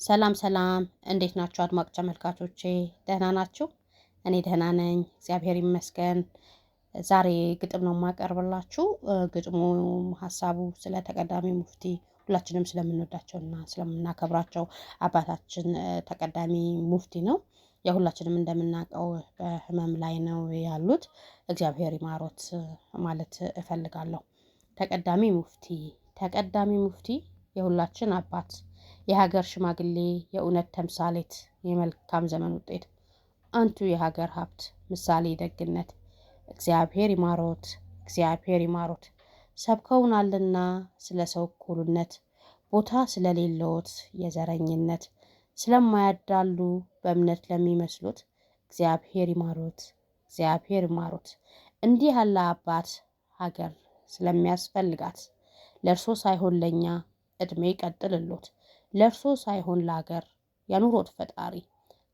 ሰላም ሰላም እንዴት ናችሁ አድማጭ ተመልካቾቼ ደህና ናችሁ? እኔ ደህና ነኝ እግዚአብሔር ይመስገን። ዛሬ ግጥም ነው የማቀርብላችሁ። ግጥሙ ሀሳቡ ስለ ተቀዳሚ ሙፍቲ ሁላችንም ስለምንወዳቸውና ስለምናከብራቸው አባታችን ተቀዳሚ ሙፍቲ ነው። የሁላችንም እንደምናውቀው በህመም ላይ ነው ያሉት። እግዚአብሔር ይማሮት ማለት እፈልጋለሁ። ተቀዳሚ ሙፍቲ የሁላችን አባት የሀገር ሽማግሌ የእውነት ተምሳሌት የመልካም ዘመን ውጤት አንቱ የሀገር ሀብት ምሳሌ ደግነት እግዚአብሔር ይማሮት ሰብከውናልና ስለ ሰው እኩልነት ቦታ ስለሌለዎት የዘረኝነት ስለማያዳሉ በእምነት ለሚመስሉት እግዚአብሔር ይማሮት እንዲህ ያለ አባት ሀገር ስለሚያስፈልጋት ለእርሶ ሳይሆን ለኛ እድሜ ይቀጥልሎት ለእርሶ ሳይሆን ለሀገር ያኑሮት ፈጣሪ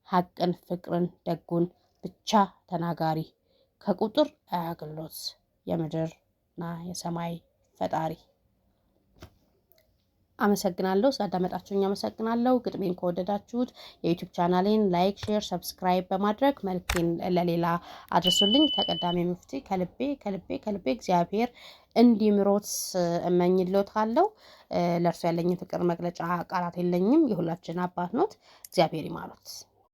ሀቅን ፍቅርን ደጉን ብቻ ተናጋሪ ከቁጥር አያግሎት የምድርና የሰማይ ፈጣሪ። አመሰግናለሁ ስላዳመጣችሁኝ አመሰግናለሁ። ግጥሜን ከወደዳችሁት የዩቲዩብ ቻናሌን ላይክ ሼር ሰብስክራይብ በማድረግ መልእክቴን ለሌላ አድርሱልኝ። ተቀዳሚ ሙፍቲ ከልቤ እግዚአብሔር እንዲምሮት እመኝልዎታለሁ። ለእርሱ ያለኝን ፍቅር መግለጫ ቃላት የለኝም። የሁላችን አባት ኖት። እግዚአብሔር ይማሮት።